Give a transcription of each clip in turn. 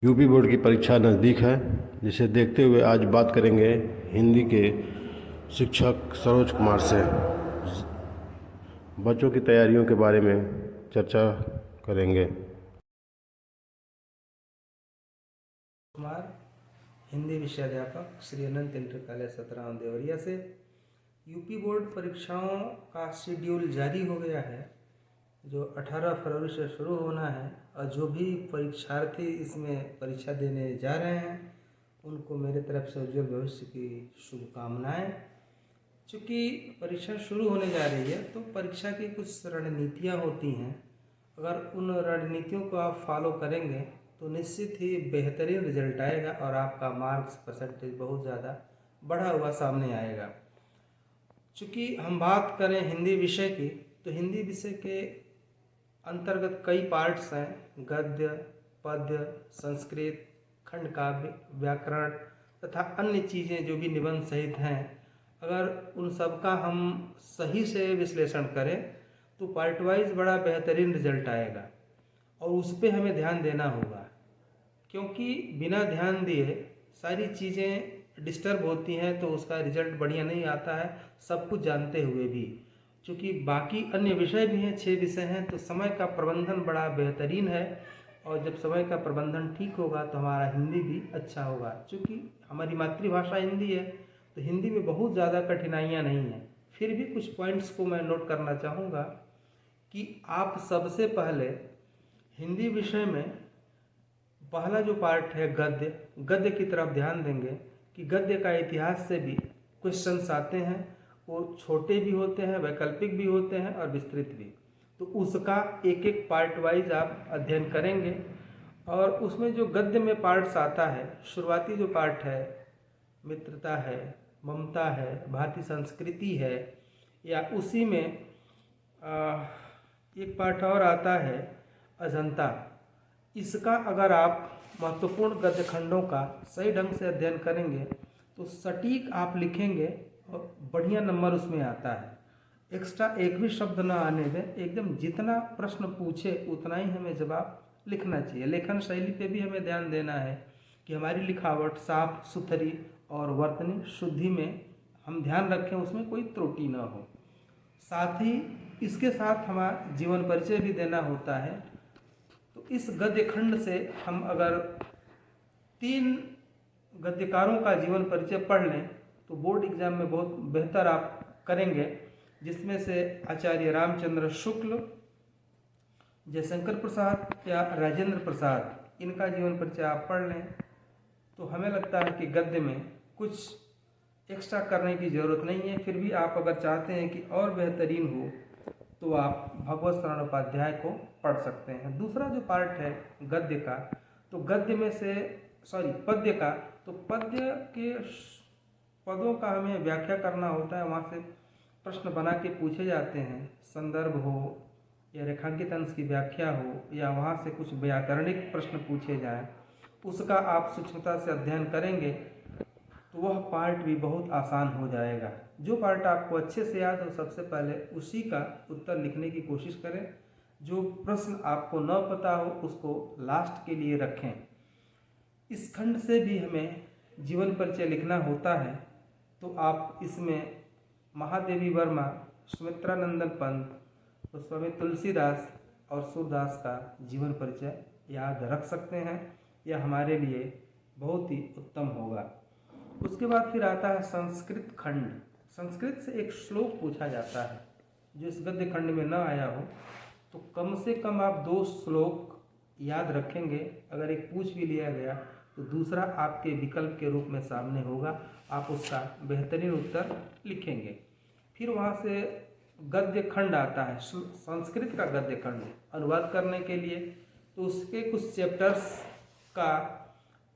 UP board की परीक्षा नज़दीक है, जिसे देखते हुए आज बात करेंगे हिंदी के शिक्षक सरोज कुमार से। बच्चों की तैयारियों के बारे में चर्चा करेंगे। कुमार, हिंदी विषयाध्यापक श्री अनंत इंटर कॉलेज 17 देवरिया से। यूपी बोर्ड परीक्षाओं का शेड्यूल जारी हो गया है, जो 18 फरवरी से शुरू होना है। और जो भी परीक्षार्थी इसमें परीक्षा देने जा रहे हैं उनको मेरे तरफ से उज्जवल भविष्य की शुभकामनाएं। चूँकि परीक्षा शुरू होने जा रही है तो परीक्षा की कुछ रणनीतियाँ होती हैं। अगर उन रणनीतियों को आप फॉलो करेंगे तो निश्चित ही बेहतरीन रिजल्ट आएगा और आपका मार्क्स परसेंटेज बहुत ज़्यादा बढ़ा हुआ सामने आएगा। चूँकि हम बात करें हिंदी विषय की, तो हिंदी विषय के अंतर्गत कई पार्ट्स हैं: गद्य, पद्य, संस्कृत, खंड काव्य, व्याकरण तथा अन्य चीज़ें जो भी निबंध सहित हैं। अगर उन सब का हम सही से विश्लेषण करें तो पार्ट वाइज बड़ा बेहतरीन रिजल्ट आएगा और उस पर हमें ध्यान देना होगा, क्योंकि बिना ध्यान दिए सारी चीज़ें डिस्टर्ब होती हैं तो उसका रिजल्ट बढ़िया नहीं आता है, सब कुछ जानते हुए भी। चूँकि बाकी अन्य विषय भी हैं, 6 विषय हैं, तो समय का प्रबंधन बड़ा बेहतरीन है। और जब समय का प्रबंधन ठीक होगा तो हमारा हिंदी भी अच्छा होगा। चूँकि हमारी मातृभाषा हिंदी है तो हिंदी में बहुत ज़्यादा कठिनाइयाँ नहीं हैं। फिर भी कुछ पॉइंट्स को मैं नोट करना चाहूँगा कि आप सबसे पहले हिंदी विषय में पहला जो पार्ट है गद्य की तरफ ध्यान देंगे कि गद्य का इतिहास से भी क्वेश्चंस आते हैं। वो छोटे भी होते हैं, वैकल्पिक भी होते हैं और विस्तृत भी। तो उसका एक एक पार्ट वाइज आप अध्ययन करेंगे। और उसमें जो गद्य में पार्ट्स आता है, शुरुआती जो पार्ट है मित्रता है, ममता है, भारतीय संस्कृति है, या उसी में एक पार्ट और आता है अजंता। इसका अगर आप महत्वपूर्ण गद्य खंडों का सही ढंग से अध्ययन करेंगे तो सटीक आप लिखेंगे और बढ़िया नंबर उसमें आता है। एक्स्ट्रा एक भी शब्द ना आने दें, एकदम जितना प्रश्न पूछे उतना ही हमें जवाब लिखना चाहिए। लेखन शैली पे भी हमें ध्यान देना है कि हमारी लिखावट साफ सुथरी और वर्तनी शुद्धि में हम ध्यान रखें, उसमें कोई त्रुटि ना हो। साथ ही इसके साथ हमारा जीवन परिचय भी देना होता है। तो इस गद्य खंड से हम अगर 3 गद्यकारों का जीवन परिचय पढ़ लें तो बोर्ड एग्जाम में बहुत बेहतर आप करेंगे, जिसमें से आचार्य रामचंद्र शुक्ल, जयशंकर प्रसाद या राजेंद्र प्रसाद, इनका जीवन परिचय आप पढ़ लें तो हमें लगता है कि गद्य में कुछ एक्स्ट्रा करने की ज़रूरत नहीं है। फिर भी आप अगर चाहते हैं कि और बेहतरीन हो तो आप भगवत शरण उपाध्याय को पढ़ सकते हैं। दूसरा जो पार्ट है गद्य का, तो गद्य में से पद्य का, तो पद्य के पदों का हमें व्याख्या करना होता है। वहाँ से प्रश्न बना के पूछे जाते हैं, संदर्भ हो या रेखांकित अंश की व्याख्या हो या वहाँ से कुछ व्याकरणिक प्रश्न पूछे जाएं, उसका आप सूक्ष्मता से अध्ययन करेंगे तो वह पार्ट भी बहुत आसान हो जाएगा। जो पार्ट आपको अच्छे से याद हो सबसे पहले उसी का उत्तर लिखने की कोशिश करें। जो प्रश्न आपको न पता हो उसको लास्ट के लिए रखें। इस खंड से भी हमें जीवन परिचय लिखना होता है, तो आप इसमें महादेवी वर्मा, सुमित्रानंदन पंत, गोस्वामी तुलसीदास और सूरदास का जीवन परिचय याद रख सकते हैं। यह हमारे लिए बहुत ही उत्तम होगा। उसके बाद फिर आता है संस्कृत खंड। संस्कृत से एक श्लोक पूछा जाता है जो इस गद्य खंड में न आया हो, तो कम से कम आप 2 श्लोक याद रखेंगे। अगर एक पूछ भी लिया गया तो दूसरा आपके विकल्प के रूप में सामने होगा, आप उसका बेहतरीन उत्तर लिखेंगे। फिर वहाँ से गद्य खंड आता है, संस्कृत का गद्य खंड अनुवाद करने के लिए। तो उसके कुछ चैप्टर्स का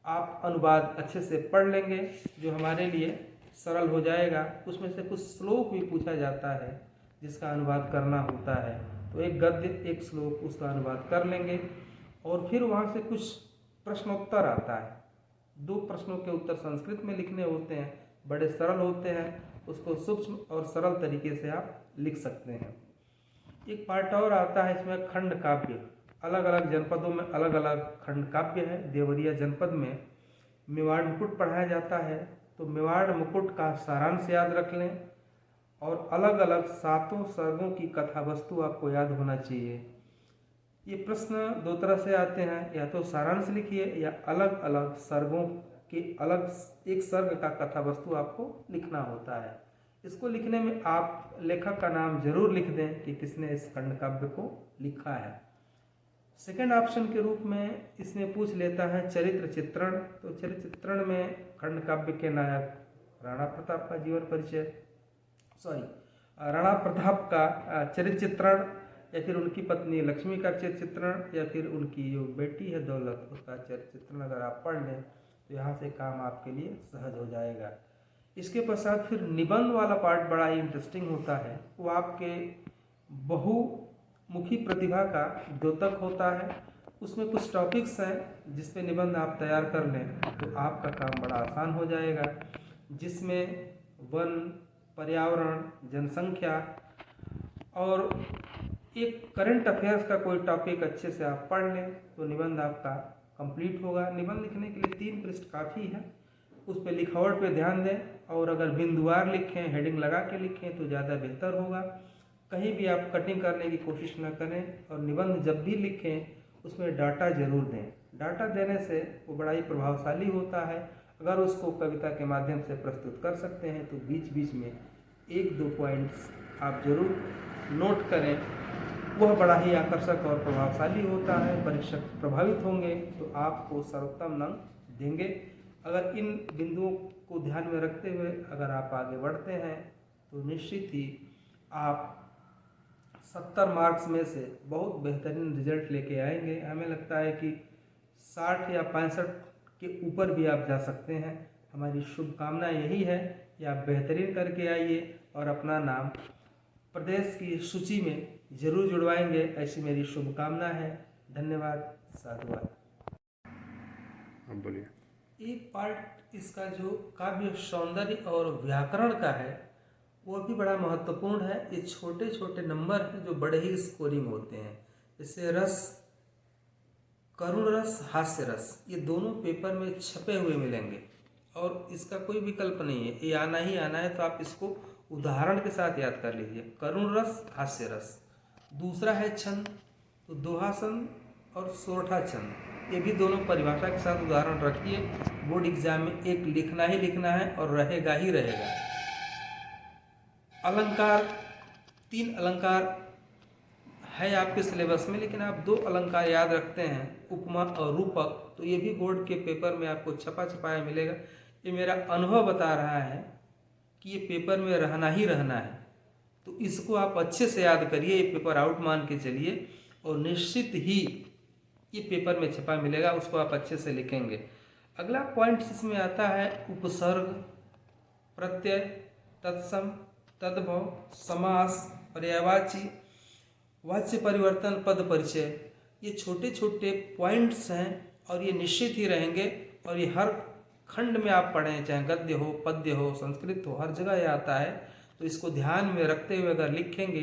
आप अनुवाद अच्छे से पढ़ लेंगे जो हमारे लिए सरल हो जाएगा। उसमें से कुछ श्लोक भी पूछा जाता है जिसका अनुवाद करना होता है, तो एक गद्य एक श्लोक उसका अनुवाद कर लेंगे। और फिर वहाँ से कुछ प्रश्नोत्तर आता है, 2 प्रश्नों के उत्तर संस्कृत में लिखने होते हैं, बड़े सरल होते हैं, उसको सूक्ष्म और सरल तरीके से आप लिख सकते हैं। एक पार्ट और आता है इसमें खंड काव्य। अलग अलग जनपदों में अलग अलग खंड काव्य है। देवरिया जनपद में मेवाड़ मुकुट पढ़ाया जाता है, तो मेवाड़ मुकुट का सारांश याद रख लें और अलग अलग 7 सर्गों की कथा वस्तु आपको याद होना चाहिए। ये प्रश्न 2 तरह से आते हैं, या तो सारांश लिखिए या अलग अलग सर्गों के अलग एक सर्ग का कथा वस्तु आपको लिखना होता है। इसको लिखने में आप लेखक का नाम जरूर लिख दें कि किसने इस खंड काव्य को लिखा है। सेकंड ऑप्शन के रूप में इसमें पूछ लेता है चरित्र चित्रण। तो चरित्र चित्रण में खंड काव्य के नायक राणा प्रताप का जीवन परिचय, राणा प्रताप का चरित्र चित्रण, या फिर उनकी पत्नी लक्ष्मी का चरित्र चित्रण, या फिर उनकी जो बेटी है दौलत उसका चरित्र चित्रण अगर आप पढ़ लें तो यहाँ से काम आपके लिए सहज हो जाएगा। इसके पश्चात फिर निबंध वाला पार्ट बड़ा ही इंटरेस्टिंग होता है। वो आपके बहुमुखी प्रतिभा का द्योतक होता है। उसमें कुछ टॉपिक्स हैं जिस पे निबंध आप तैयार कर लें तो आपका काम बड़ा आसान हो जाएगा, जिसमें वन, पर्यावरण, जनसंख्या और एक करंट अफेयर्स का कोई टॉपिक अच्छे से आप पढ़ लें तो निबंध आपका कंप्लीट होगा। निबंध लिखने के लिए 3 पृष्ठ काफ़ी है। उस पर लिखावट पे ध्यान दें और अगर बिंदुवार लिखें, हेडिंग लगा के लिखें तो ज़्यादा बेहतर होगा। कहीं भी आप कटिंग करने की कोशिश न करें और निबंध जब भी लिखें उसमें डाटा जरूर दें। डाटा देने से वो बड़ा ही प्रभावशाली होता है। अगर उसको कविता के माध्यम से प्रस्तुत कर सकते हैं तो बीच बीच में 1-2 पॉइंट्स आप जरूर नोट करें, वह बड़ा ही आकर्षक और प्रभावशाली होता है। परीक्षक प्रभावित होंगे तो आपको सर्वोत्तम अंक देंगे। अगर इन बिंदुओं को ध्यान में रखते हुए अगर आप आगे बढ़ते हैं तो निश्चित ही आप 70 मार्क्स में से बहुत बेहतरीन रिजल्ट लेके आएंगे। हमें लगता है कि 60 या 65 के ऊपर भी आप जा सकते हैं। हमारी शुभकामना यही है कि आप बेहतरीन करके आइए और अपना नाम प्रदेश की सूची में जरूर जुड़वाएंगे, ऐसी मेरी शुभकामना है। धन्यवाद, साधुवाद। बोलिए। एक पार्ट इसका जो काव्य सौंदर्य और व्याकरण का है वो भी बड़ा महत्वपूर्ण है। ये छोटे छोटे नंबर हैं जो बड़े ही स्कोरिंग होते हैं। जैसे रस, करुण रस, हास्य रस, ये दोनों पेपर में छपे हुए मिलेंगे और इसका कोई विकल्प नहीं है, ये आना ही आना है। तो आप इसको उदाहरण के साथ याद कर लीजिए। करुण रस, हास्य रस। दूसरा है छंद, तो दोहा छंद और सोरठा छंद, ये भी दोनों परिभाषा के साथ उदाहरण रखिए। बोर्ड एग्जाम में एक लिखना ही लिखना है और रहेगा ही रहेगा। अलंकार, 3 अलंकार है आपके सिलेबस में, लेकिन आप 2 अलंकार याद रखते हैं, उपमा और रूपक, तो ये भी बोर्ड के पेपर में आपको छपा छपाया मिलेगा। ये मेरा अनुभव बता रहा है कि ये पेपर में रहना ही रहना है, तो इसको आप अच्छे से याद करिए। ये पेपर आउट मान के चलिए और निश्चित ही ये पेपर में छपा मिलेगा, उसको आप अच्छे से लिखेंगे। अगला पॉइंट इसमें आता है उपसर्ग, प्रत्यय, तत्सम, तद्भव, समास, पर्यायवाची, वाच्य परिवर्तन, पद परिचय। ये छोटे छोटे पॉइंट्स हैं और ये निश्चित ही रहेंगे और ये हर खंड में आप पढ़ें, चाहे गद्य हो, पद्य हो, संस्कृत हो, हर जगह ये आता है। तो इसको ध्यान में रखते हुए अगर लिखेंगे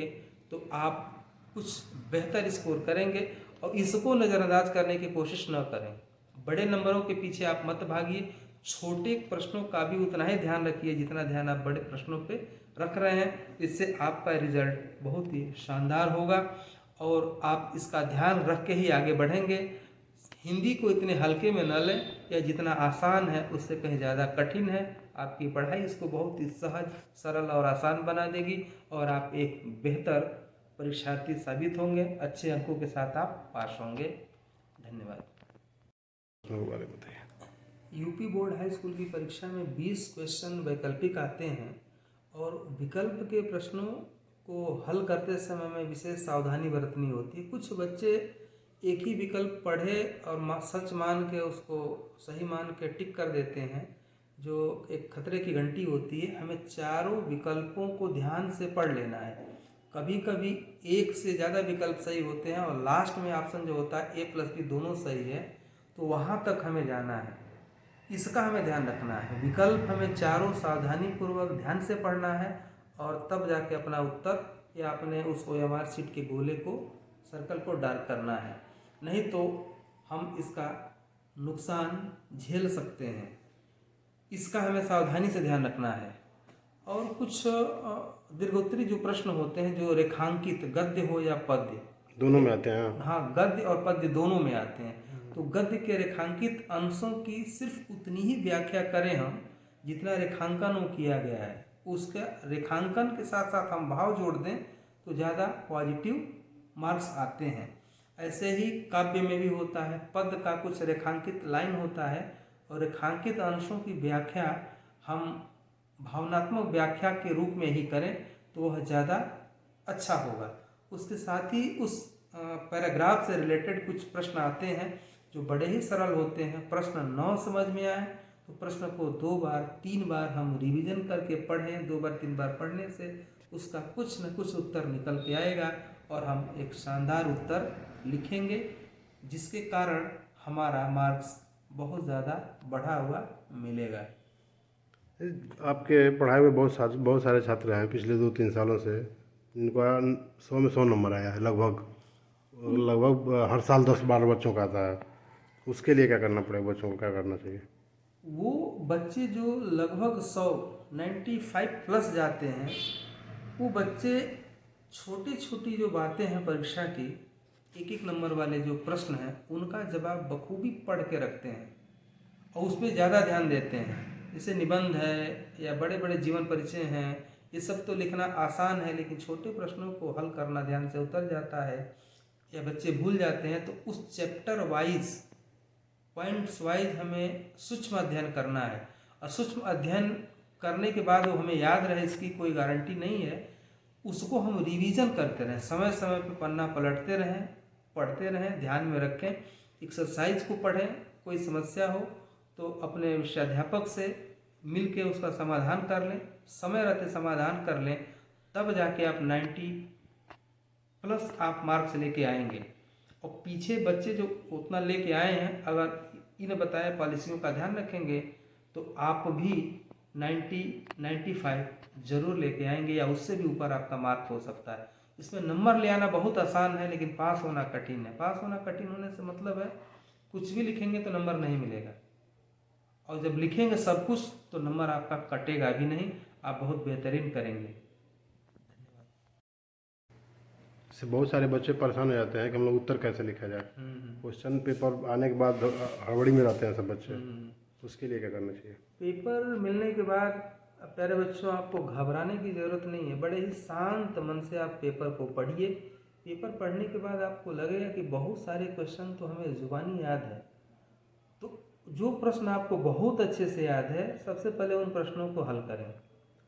तो आप कुछ बेहतर स्कोर करेंगे और इसको नज़रअंदाज करने की कोशिश न करें। बड़े नंबरों के पीछे आप मत भागिए, छोटे प्रश्नों का भी उतना ही ध्यान रखिए जितना ध्यान आप बड़े प्रश्नों पे रख रहे हैं। इससे आपका रिजल्ट बहुत ही शानदार होगा और आप इसका ध्यान रख के ही आगे बढ़ेंगे। हिंदी को इतने हल्के में न लें, या जितना आसान है उससे कहीं ज़्यादा कठिन है। आपकी पढ़ाई इसको बहुत ही सहज, सरल और आसान बना देगी और आप एक बेहतर परीक्षार्थी साबित होंगे। अच्छे अंकों के साथ आप पास होंगे। धन्यवाद। बारे बताइए। यूपी बोर्ड हाई स्कूल की परीक्षा में 20 क्वेश्चन वैकल्पिक आते हैं और विकल्प के प्रश्नों को हल करते समय में विशेष सावधानी बरतनी होती है। कुछ बच्चे एक ही विकल्प पढ़े और सच मान के उसको सही मान के टिक कर देते हैं, जो एक खतरे की घंटी होती है। हमें चारों विकल्पों को ध्यान से पढ़ लेना है। कभी कभी एक से ज़्यादा विकल्प सही होते हैं और लास्ट में ऑप्शन जो होता है A+B दोनों सही है, तो वहाँ तक हमें जाना है। इसका हमें ध्यान रखना है। विकल्प हमें चारों सावधानी पूर्वक ध्यान से पढ़ना है और तब जाके अपना उत्तर या अपने उस OMR शीट के गोले को, सर्कल को डार्क करना है। नहीं तो हम इसका नुकसान झेल सकते हैं। इसका हमें सावधानी से ध्यान रखना है। और कुछ दीर्घोत्तरी जो प्रश्न होते हैं, जो रेखांकित गद्य हो या पद्य, दोनों में आते हैं। हाँ, गद्य और पद्य दोनों में आते हैं। तो गद्य के रेखांकित अंशों की सिर्फ उतनी ही व्याख्या करें हम जितना रेखांकन वो किया गया है। उसका रेखांकन के साथ साथ हम भाव जोड़ दें तो ज़्यादा पॉजिटिव मार्क्स आते हैं। ऐसे ही काव्य में भी होता है, पद्य का कुछ रेखांकित लाइन होता है और रेखांकित अंशों की व्याख्या हम भावनात्मक व्याख्या के रूप में ही करें तो वह ज़्यादा अच्छा होगा। उसके साथ ही उस पैराग्राफ से रिलेटेड कुछ प्रश्न आते हैं जो बड़े ही सरल होते हैं। प्रश्न 9 समझ में आए तो प्रश्न को 2 बार 3 बार हम रिवीजन करके पढ़ें। 2 बार 3 बार पढ़ने से उसका कुछ न कुछ उत्तर निकल के आएगा और हम एक शानदार उत्तर लिखेंगे, जिसके कारण हमारा मार्क्स बहुत ज़्यादा बढ़ा हुआ मिलेगा। आपके पढ़ाए हुए बहुत सारे छात्र हैं पिछले 2-3 सालों से, इनका 100 में 100 नंबर आया है लगभग हर साल 10-12 बच्चों का आता है। उसके लिए क्या करना पड़ेगा, बच्चों को क्या करना चाहिए? वो बच्चे जो लगभग 95 प्लस जाते हैं, वो बच्चे छोटी छोटी जो बातें हैं परीक्षा की, एक नंबर वाले जो प्रश्न हैं उनका जवाब बखूबी पढ़ के रखते हैं और उस पर ज़्यादा ध्यान देते हैं। जैसे निबंध है या बड़े बड़े जीवन परिचय हैं, ये सब तो लिखना आसान है, लेकिन छोटे प्रश्नों को हल करना ध्यान से उतर जाता है या बच्चे भूल जाते हैं। तो उस चैप्टर वाइज, पॉइंट्स वाइज हमें सूक्ष्म अध्ययन करना है और सूक्ष्म अध्ययन करने के बाद वो हमें याद रहे, इसकी कोई गारंटी नहीं है। उसको हम रिवीजन करते रहें, समय समय पे पन्ना पलटते रहें, पढ़ते रहें, ध्यान में रखें, एक्सरसाइज को पढ़ें। कोई समस्या हो तो अपने विषयाध्यापक से मिल के उसका समाधान कर लें, समय रहते समाधान कर लें, तब जाके आप 90 प्लस आप मार्क्स लेके आएंगे। और पीछे बच्चे जो उतना लेके आए हैं, अगर इन बताए पॉलिसियों का ध्यान रखेंगे तो आप भी 90-95 जरूर लेके आएंगे या उससे भी ऊपर आपका मार्क हो सकता है। इसमें नंबर ले आना बहुत आसान है, लेकिन पास होना कठिन है। पास होना कठिन होने से मतलब है कुछ भी लिखेंगे तो नंबर नहीं मिलेगा, और जब लिखेंगे सब कुछ तो नंबर आपका कटेगा भी नहीं, आप बहुत बेहतरीन करेंगे। इससे बहुत सारे बच्चे परेशान हो जाते हैं कि हम लोग उत्तर कैसे लिखा जाए। क्वेश्चन पेपर आने के बाद हड़बड़ी में रहते हैं सब बच्चे, उसके लिए क्या करना चाहिए? पेपर मिलने के बाद प्यारे बच्चों, आपको घबराने की ज़रूरत नहीं है। बड़े ही शांत मन से आप पेपर को पढ़िए। पेपर पढ़ने के बाद आपको लगेगा कि बहुत सारे क्वेश्चन तो हमें ज़ुबानी याद है। तो जो प्रश्न आपको बहुत अच्छे से याद है, सबसे पहले उन प्रश्नों को हल करें।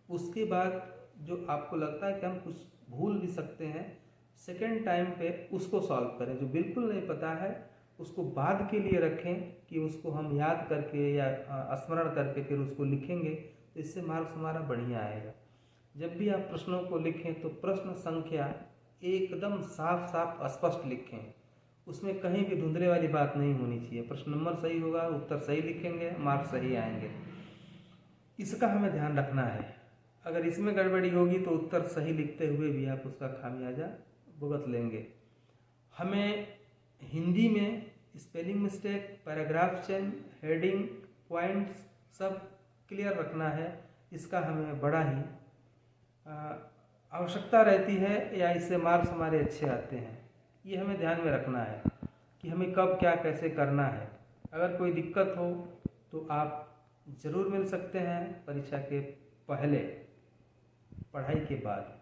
उसके बाद जो आपको लगता है कि हम कुछ भूल भी सकते हैं, सेकेंड टाइम पे उसको सॉल्व करें। जो बिल्कुल नहीं पता है उसको बाद के लिए रखें कि उसको हम याद करके या स्मरण करके फिर उसको लिखेंगे, तो इससे मार्क्स हमारा बढ़िया आएगा। जब भी आप प्रश्नों को लिखें तो प्रश्न संख्या एकदम साफ साफ स्पष्ट लिखें, उसमें कहीं भी धुंधले वाली बात नहीं होनी चाहिए। प्रश्न नंबर सही होगा, उत्तर सही लिखेंगे, मार्क्स सही आएंगे। इसका हमें ध्यान रखना है। अगर इसमें गड़बड़ी होगी तो उत्तर सही लिखते हुए भी आप उसका खामियाजा भुगत लेंगे। हमें हिंदी में spelling mistake, paragraph change, heading, points सब क्लियर रखना है। इसका हमें बड़ा ही आवश्यकता रहती है, या इससे मार्क्स हमारे अच्छे आते हैं। ये हमें ध्यान में रखना है कि हमें कब क्या कैसे करना है। अगर कोई दिक्कत हो तो आप ज़रूर मिल सकते हैं परीक्षा के पहले, पढ़ाई के बाद।